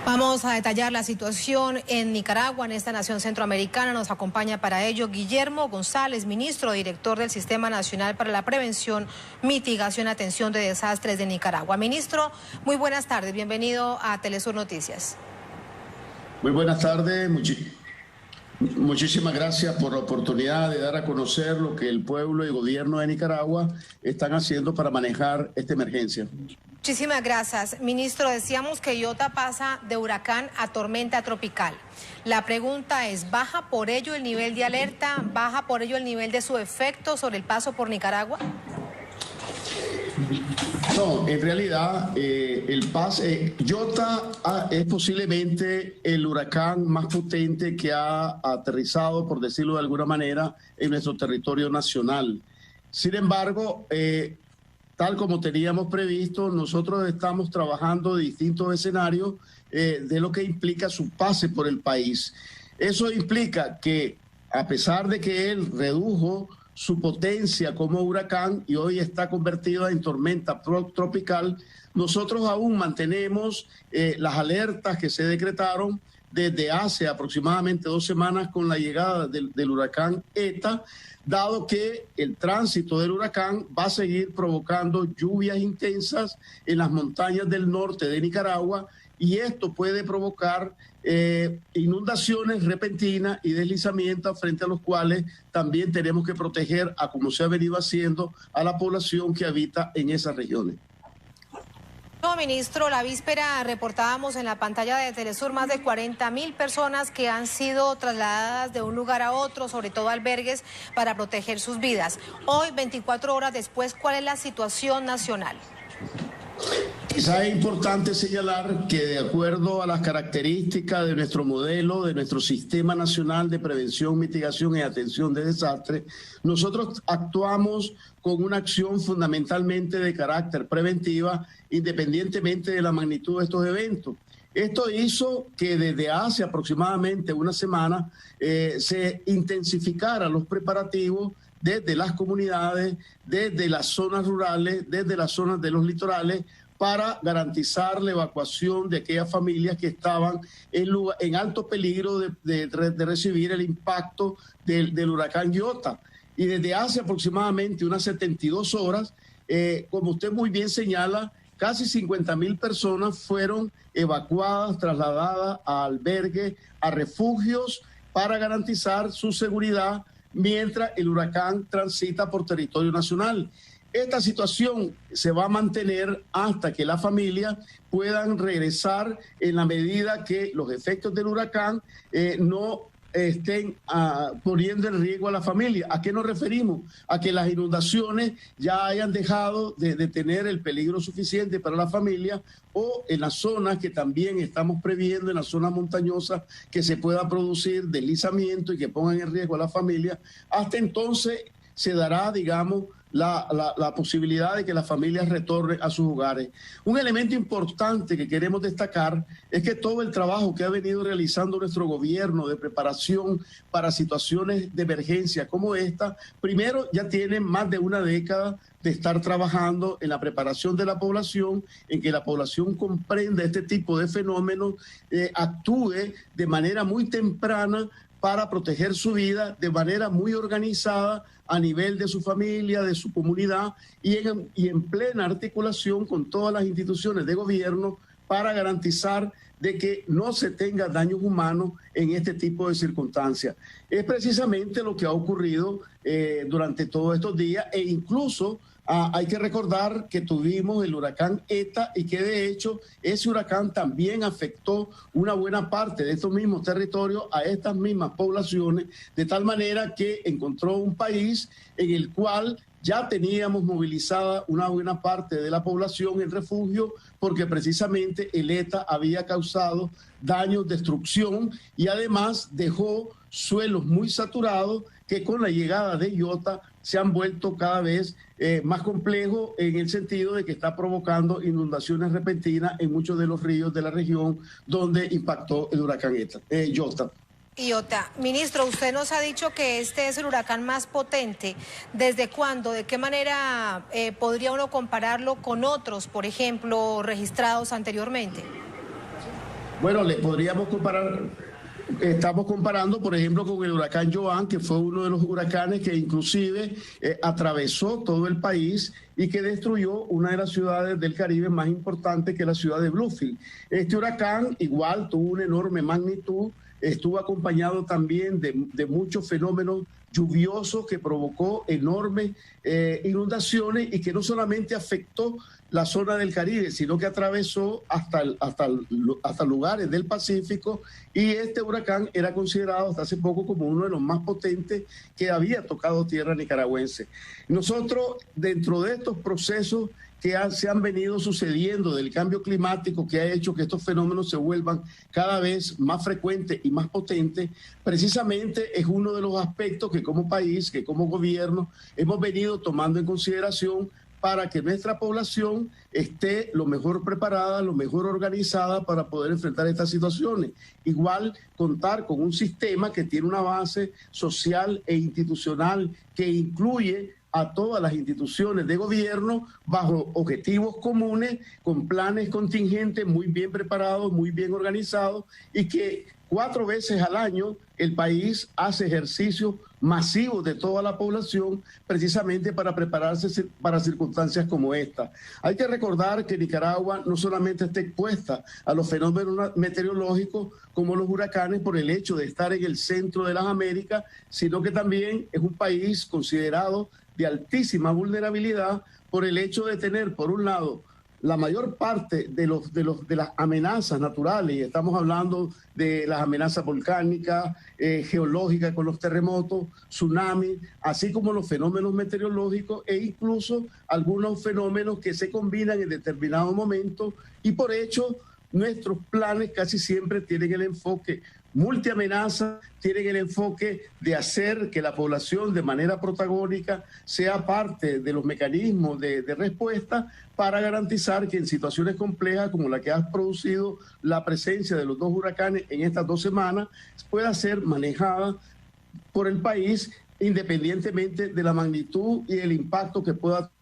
Vamos a detallar la situación en Nicaragua, en esta nación centroamericana. Nos acompaña para ello Guillermo González, ministro director del Sistema Nacional para la Prevención, Mitigación y Atención de Desastres de Nicaragua. Ministro, muy buenas tardes. Bienvenido a Telesur Noticias. Muy buenas tardes. Muchísimas gracias por la oportunidad de dar a conocer lo que el pueblo y gobierno de Nicaragua están haciendo para manejar esta emergencia. Muchísimas gracias. Ministro, decíamos que Iota pasa de huracán a tormenta tropical. La pregunta es, ¿baja por ello el nivel de alerta? ¿Baja por ello el nivel de su efecto sobre el paso por Nicaragua? No, en realidad Iota es posiblemente el huracán más potente que ha aterrizado, por decirlo de alguna manera, en nuestro territorio nacional. Sin embargo, tal como teníamos previsto, nosotros estamos trabajando distintos escenarios de lo que implica su pase por el país. Eso implica que, a pesar de que él redujo su potencia como huracán y hoy está convertido en tormenta tropical, nosotros aún mantenemos las alertas que se decretaron desde hace aproximadamente 2 semanas con la llegada del huracán ETA, dado que el tránsito del huracán va a seguir provocando lluvias intensas en las montañas del norte de Nicaragua, y esto puede provocar inundaciones repentinas y deslizamientos, frente a los cuales también tenemos que proteger, como se ha venido haciendo, a la población que habita en esas regiones. No, ministro, la víspera reportábamos en la pantalla de Telesur más de 40.000 personas que han sido trasladadas de un lugar a otro, sobre todo albergues, para proteger sus vidas. Hoy, 24 horas después, ¿cuál es la situación nacional? Quizá es importante señalar que, de acuerdo a las características de nuestro modelo, de nuestro Sistema Nacional de Prevención, Mitigación y Atención de Desastres, nosotros actuamos con una acción fundamentalmente de carácter preventiva, independientemente de la magnitud de estos eventos. Esto hizo que desde hace aproximadamente una semana se intensificaran los preparativos desde las comunidades, desde las zonas rurales, desde las zonas de los litorales, para garantizar la evacuación de aquellas familias que estaban en alto peligro de recibir el impacto del huracán Iota. Y desde hace aproximadamente unas 72 horas, como usted muy bien señala, casi 50.000 personas fueron evacuadas, trasladadas a albergues, a refugios, para garantizar su seguridad mientras el huracán transita por territorio nacional. Esta situación se va a mantener hasta que las familias puedan regresar, en la medida que los efectos del huracán no estén poniendo en riesgo a la familia. ¿A qué nos referimos? A que las inundaciones ya hayan dejado de tener el peligro suficiente para la familia, o en las zonas que también estamos previendo, en las zonas montañosas, que se pueda producir deslizamiento y que pongan en riesgo a la familia. Hasta entonces se dará, digamos, la posibilidad de que las familias retornen a sus hogares. Un elemento importante que queremos destacar es que todo el trabajo que ha venido realizando nuestro gobierno de preparación para situaciones de emergencia como esta, primero ya tiene más de una década de estar trabajando en la preparación de la población, en que la población comprenda este tipo de fenómenos, actúe de manera muy temprana para proteger su vida, de manera muy organizada a nivel de su familia, de su comunidad, y en plena articulación con todas las instituciones de gobierno, para garantizar de que no se tenga daños humanos en este tipo de circunstancias. Es precisamente lo que ha ocurrido durante todos estos días, e incluso hay que recordar que tuvimos el huracán ETA, y que de hecho ese huracán también afectó una buena parte de estos mismos territorios, a estas mismas poblaciones, de tal manera que encontró un país en el cual ya teníamos movilizada una buena parte de la población en refugio, porque precisamente el ETA había causado daños, destrucción, y además dejó suelos muy saturados que con la llegada de Iota se han vuelto cada vez más complejos, en el sentido de que está provocando inundaciones repentinas en muchos de los ríos de la región donde impactó el huracán Iota. Iota. Ministro, usted nos ha dicho que este es el huracán más potente. ¿Desde cuándo? ¿De qué manera podría uno compararlo con otros, por ejemplo, registrados anteriormente? Bueno, le podríamos comparar, estamos comparando, por ejemplo, con el huracán Joan, que fue uno de los huracanes que inclusive atravesó todo el país y que destruyó una de las ciudades del Caribe más importantes, que es la ciudad de Bluefield. Este huracán igual tuvo una enorme magnitud, estuvo acompañado también de muchos fenómenos lluviosos que provocó enormes inundaciones y que no solamente afectó la zona del Caribe, sino que atravesó hasta lugares del Pacífico, y este huracán era considerado hasta hace poco como uno de los más potentes que había tocado tierra nicaragüense. Nosotros, dentro de estos procesos que se han venido sucediendo del cambio climático, que ha hecho que estos fenómenos se vuelvan cada vez más frecuentes y más potentes, precisamente es uno de los aspectos que como país, que como gobierno, hemos venido tomando en consideración para que nuestra población esté lo mejor preparada, lo mejor organizada para poder enfrentar estas situaciones. Igual, contar con un sistema que tiene una base social e institucional que incluye a todas las instituciones de gobierno bajo objetivos comunes, con planes contingentes muy bien preparados, muy bien organizados, y que 4 veces al año el país hace ejercicios masivos de toda la población precisamente para prepararse para circunstancias como esta. Hay que recordar que Nicaragua no solamente está expuesta a los fenómenos meteorológicos como los huracanes por el hecho de estar en el centro de las Américas, sino que también es un país considerado de altísima vulnerabilidad por el hecho de tener, por un lado, la mayor parte de las amenazas naturales, y estamos hablando de las amenazas volcánicas, geológicas con los terremotos, tsunamis, así como los fenómenos meteorológicos e incluso algunos fenómenos que se combinan en determinados momentos, y por hecho nuestros planes casi siempre tienen el enfoque multiamenaza, tienen el enfoque de hacer que la población de manera protagónica sea parte de los mecanismos de respuesta para garantizar que en situaciones complejas como la que ha producido la presencia de los 2 huracanes en estas 2 semanas pueda ser manejada por el país independientemente de la magnitud y el impacto que pueda tener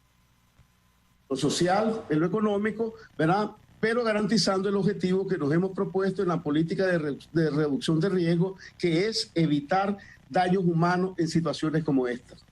lo social, en lo económico, ¿verdad?, pero garantizando el objetivo que nos hemos propuesto en la política de reducción de riesgo, que es evitar daños humanos en situaciones como estas.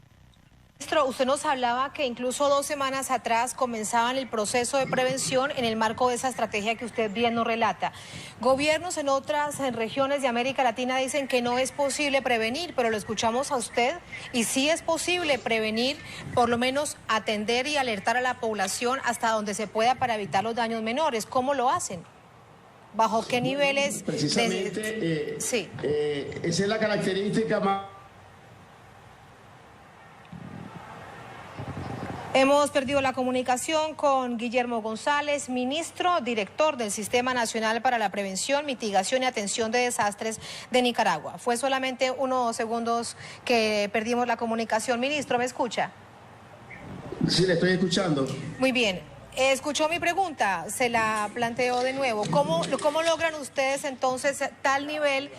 Ministro, usted nos hablaba que incluso 2 semanas atrás comenzaban el proceso de prevención en el marco de esa estrategia que usted bien nos relata. Gobiernos en otras regiones de América Latina dicen que no es posible prevenir, pero lo escuchamos a usted y sí es posible prevenir, por lo menos atender y alertar a la población hasta donde se pueda para evitar los daños menores. ¿Cómo lo hacen? ¿Bajo qué niveles? Precisamente, sí. Esa es la característica más... Hemos perdido la comunicación con Guillermo González, ministro, director del Sistema Nacional para la Prevención, Mitigación y Atención de Desastres de Nicaragua. Fue solamente unos segundos que perdimos la comunicación. Ministro, ¿me escucha? Sí, le estoy escuchando. Muy bien. Escuchó mi pregunta, se la planteo de nuevo. ¿Cómo logran ustedes entonces tal nivel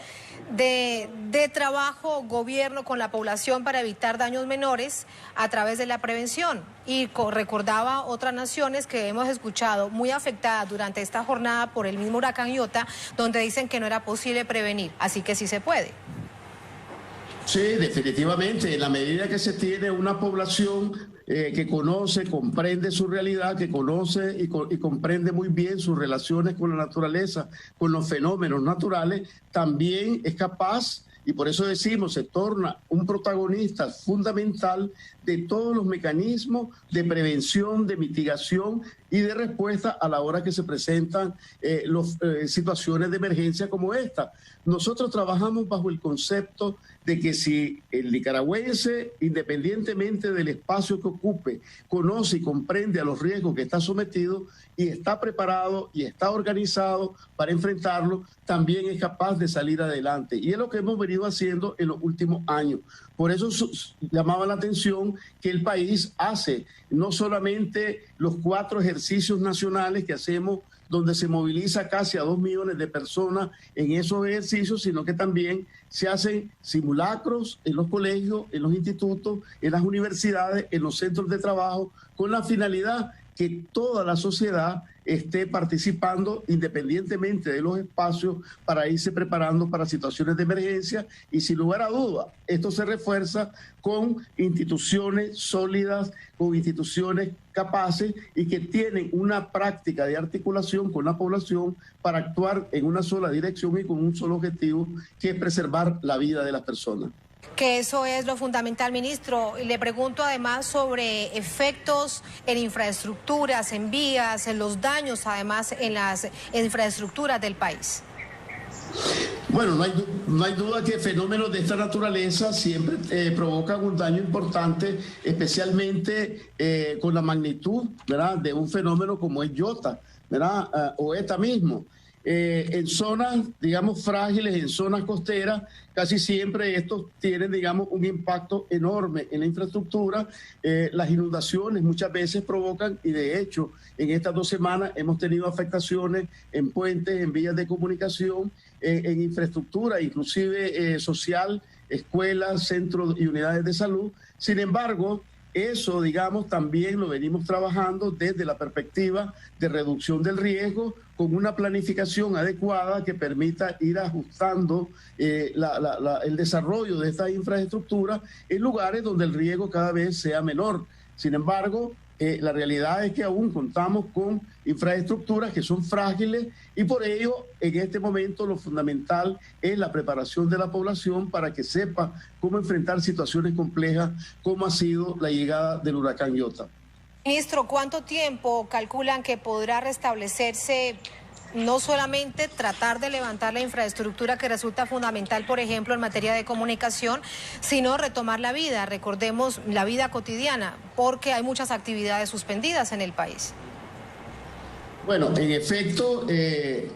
de trabajo, gobierno con la población para evitar daños menores a través de la prevención? Y recordaba otras naciones que hemos escuchado muy afectadas durante esta jornada por el mismo huracán Iota, donde dicen que no era posible prevenir, así que sí se puede. Sí, definitivamente, en la medida que se tiene una población que conoce, comprende su realidad, que conoce y comprende muy bien sus relaciones con la naturaleza, con los fenómenos naturales, también es capaz, y por eso decimos, se torna un protagonista fundamental de todos los mecanismos de prevención, de mitigación y de respuesta a la hora que se presentan situaciones de emergencia como esta. Nosotros trabajamos bajo el concepto de que si el nicaragüense, independientemente del espacio que ocupe, conoce y comprende a los riesgos que está sometido y está preparado y está organizado para enfrentarlo, también es capaz de salir adelante. Y es lo que hemos venido haciendo en los últimos años. Por eso llamaba la atención que el país hace no solamente los 4 ejercicios nacionales que hacemos, donde se moviliza casi a 2 millones de personas en esos ejercicios, sino que también se hacen simulacros en los colegios, en los institutos, en las universidades, en los centros de trabajo, con la finalidad que toda la sociedad esté participando independientemente de los espacios para irse preparando para situaciones de emergencia, y sin lugar a duda esto se refuerza con instituciones sólidas, con instituciones capaces y que tienen una práctica de articulación con la población para actuar en una sola dirección y con un solo objetivo, que es preservar la vida de las personas. Que eso es lo fundamental, ministro. Le pregunto además sobre efectos en infraestructuras, en vías, en los daños además en las infraestructuras del país. Bueno, no hay duda que fenómenos de esta naturaleza siempre provocan un daño importante, especialmente con la magnitud, ¿verdad?, de un fenómeno como es Iota, ¿verdad?, o ETA mismo. En zonas, digamos, frágiles, en zonas costeras, casi siempre estos tienen, digamos, un impacto enorme en la infraestructura. Las inundaciones muchas veces provocan, y de hecho, en estas 2 semanas hemos tenido afectaciones en puentes, en vías de comunicación, en infraestructura, inclusive social, escuelas, centros y unidades de salud. Sin embargo, eso, digamos, también lo venimos trabajando desde la perspectiva de reducción del riesgo, con una planificación adecuada que permita ir ajustando el desarrollo de estas infraestructuras en lugares donde el riesgo cada vez sea menor. Sin embargo, la realidad es que aún contamos con infraestructuras que son frágiles, y por ello en este momento lo fundamental es la preparación de la población para que sepa cómo enfrentar situaciones complejas como ha sido la llegada del huracán Iota. Ministro, ¿cuánto tiempo calculan que podrá restablecerse, no solamente tratar de levantar la infraestructura que resulta fundamental, por ejemplo, en materia de comunicación, sino retomar la vida, recordemos, la vida cotidiana, porque hay muchas actividades suspendidas en el país? Bueno, en efecto, ese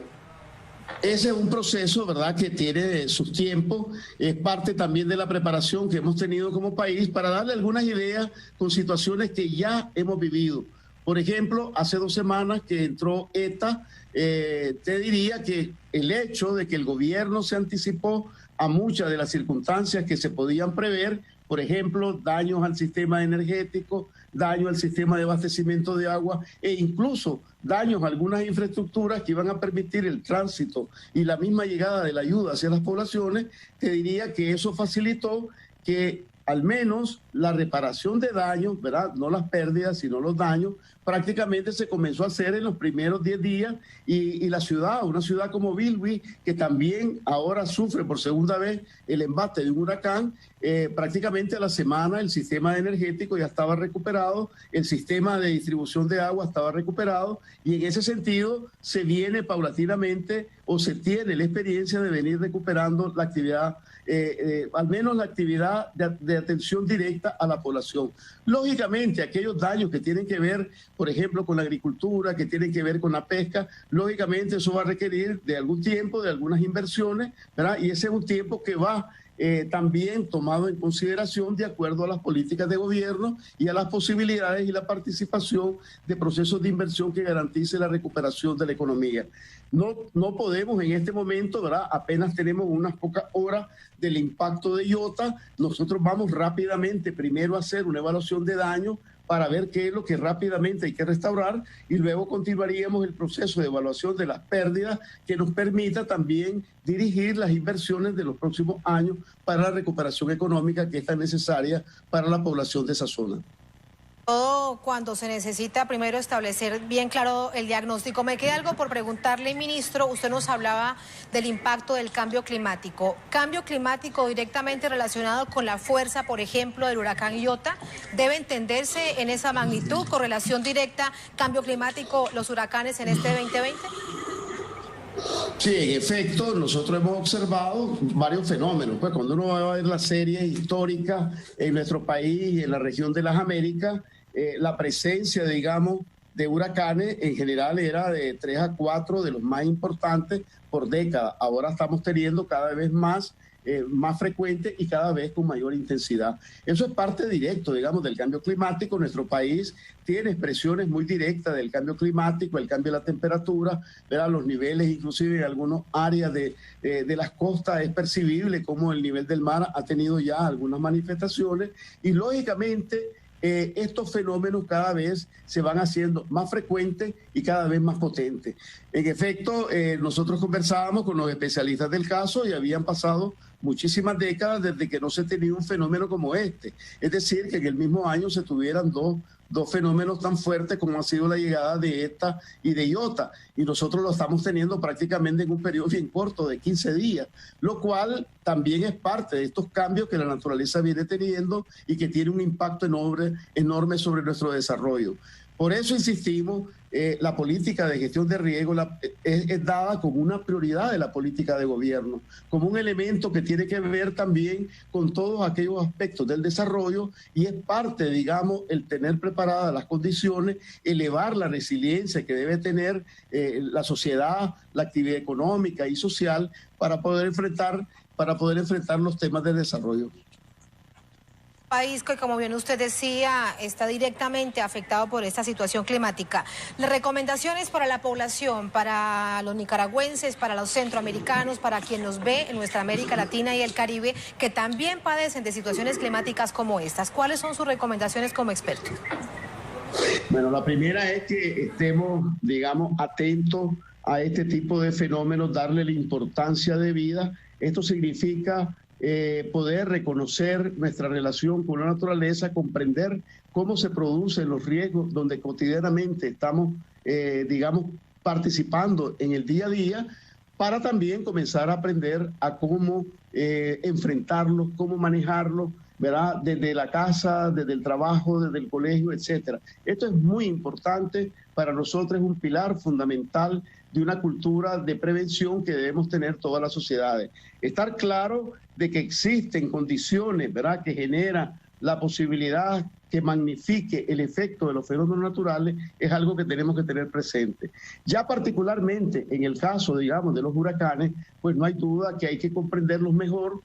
es un proceso, ¿verdad?, que tiene sus tiempos. Es parte también de la preparación que hemos tenido como país para darle algunas ideas con situaciones que ya hemos vivido. Por ejemplo, hace 2 semanas que entró ETA, te diría que el hecho de que el gobierno se anticipó a muchas de las circunstancias que se podían prever, por ejemplo, daños al sistema energético, daños al sistema de abastecimiento de agua e incluso daños a algunas infraestructuras que iban a permitir el tránsito y la misma llegada de la ayuda hacia las poblaciones, te diría que eso facilitó que al menos la reparación de daños, ¿verdad?, no las pérdidas, sino los daños, prácticamente se comenzó a hacer en los primeros 10 días, y la ciudad, una ciudad como Bilwi, que también ahora sufre por segunda vez el embate de un huracán, prácticamente a la semana el sistema energético ya estaba recuperado, el sistema de distribución de agua estaba recuperado, y en ese sentido se viene paulatinamente, o se tiene la experiencia de venir recuperando la actividad, al menos la actividad de atención directa a la población. Lógicamente, aquellos daños que tienen que ver, por ejemplo, con la agricultura, que tienen que ver con la pesca, lógicamente eso va a requerir de algún tiempo, de algunas inversiones, ¿verdad? Y ese es un tiempo que va también tomado en consideración de acuerdo a las políticas de gobierno y a las posibilidades y la participación de procesos de inversión que garantice la recuperación de la economía. No podemos en este momento, ¿verdad?, apenas tenemos unas pocas horas del impacto de Iota. Nosotros vamos rápidamente primero a hacer una evaluación de daño para ver qué es lo que rápidamente hay que restaurar, y luego continuaríamos el proceso de evaluación de las pérdidas que nos permita también dirigir las inversiones de los próximos años para la recuperación económica que es tan necesaria para la población de esa zona. Todo cuando se necesita primero establecer bien claro el diagnóstico. Me queda algo por preguntarle, ministro. Usted nos hablaba del impacto del cambio climático. ¿Cambio climático directamente relacionado con la fuerza, por ejemplo, del huracán Iota? ¿Debe entenderse en esa magnitud, correlación directa, cambio climático, los huracanes en este 2020? Sí, en efecto, nosotros hemos observado varios fenómenos. Pues cuando uno va a ver las series históricas en nuestro país y en la región de las Américas, la presencia, digamos, de huracanes en general era de 3 a 4 de los más importantes por década. Ahora estamos teniendo cada vez más frecuente y cada vez con mayor intensidad. Eso es parte directo, digamos, del cambio climático. Nuestro país tiene expresiones muy directas del cambio climático, el cambio de la temperatura, ¿verdad? Los niveles, inclusive en algunas áreas de las costas es percibible como el nivel del mar ha tenido ya algunas manifestaciones, y lógicamente estos fenómenos cada vez se van haciendo más frecuentes y cada vez más potentes. En efecto, nosotros conversábamos con los especialistas del caso y habían pasado muchísimas décadas desde que no se tenía un fenómeno como este. Es decir, que en el mismo año se tuvieran dos fenómenos tan fuertes como ha sido la llegada de ETA y de Iota, y nosotros lo estamos teniendo prácticamente en un periodo bien corto de 15 días, lo cual también es parte de estos cambios que la naturaleza viene teniendo y que tiene un impacto enorme sobre nuestro desarrollo. Por eso insistimos, la política de gestión de riesgo es dada como una prioridad de la política de gobierno, como un elemento que tiene que ver también con todos aquellos aspectos del desarrollo y es parte, digamos, el tener preparadas las condiciones, elevar la resiliencia que debe tener la sociedad, la actividad económica y social para poder enfrentar los temas del desarrollo. País que, como bien usted decía, está directamente afectado por esta situación climática. Las recomendaciones para la población, para los nicaragüenses, para los centroamericanos, para quien nos ve en nuestra América Latina y el Caribe, que también padecen de situaciones climáticas como estas. ¿Cuáles son sus recomendaciones como expertos? Bueno, la primera es que estemos, digamos, atentos a este tipo de fenómenos, darle la importancia de vida. Esto significa poder reconocer nuestra relación con la naturaleza, comprender cómo se producen los riesgos donde cotidianamente estamos, digamos, participando en el día a día, para también comenzar a aprender a cómo enfrentarlos, cómo manejarlos, ¿verdad? Desde la casa, desde el trabajo, desde el colegio, etcétera. Esto es muy importante para nosotros, es un pilar fundamental de una cultura de prevención que debemos tener todas las sociedades. Estar claro de que existen condiciones, ¿verdad?, que generan la posibilidad que magnifique el efecto de los fenómenos naturales es algo que tenemos que tener presente. Ya particularmente en el caso, digamos, de los huracanes, pues no hay duda que hay que comprenderlos mejor,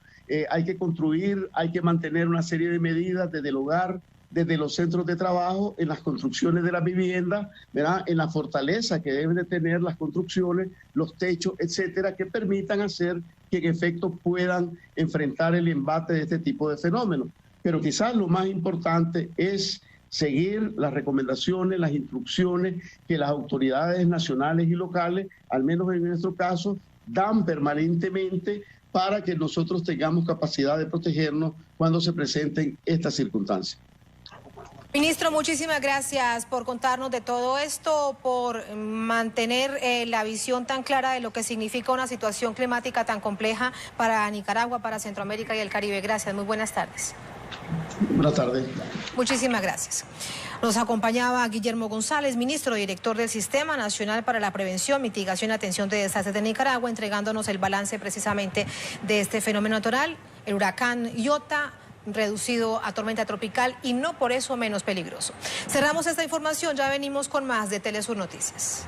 hay que construir, hay que mantener una serie de medidas desde el hogar, desde los centros de trabajo, en las construcciones de las viviendas, ¿verdad?, en la fortaleza que deben de tener las construcciones, los techos, etcétera, que permitan hacer que en efecto puedan enfrentar el embate de este tipo de fenómenos. Pero quizás lo más importante es seguir las recomendaciones, las instrucciones que las autoridades nacionales y locales, al menos en nuestro caso, dan permanentemente para que nosotros tengamos capacidad de protegernos cuando se presenten estas circunstancias. Ministro, muchísimas gracias por contarnos de todo esto, por mantener la visión tan clara de lo que significa una situación climática tan compleja para Nicaragua, para Centroamérica y el Caribe. Gracias, muy buenas tardes. Buenas tardes. Muchísimas gracias. Nos acompañaba Guillermo González, ministro director del Sistema Nacional para la Prevención, Mitigación y Atención de Desastres de Nicaragua, entregándonos el balance precisamente de este fenómeno natural, el huracán Iota, reducido a tormenta tropical y no por eso menos peligroso. Cerramos esta información, ya venimos con más de Telesur Noticias.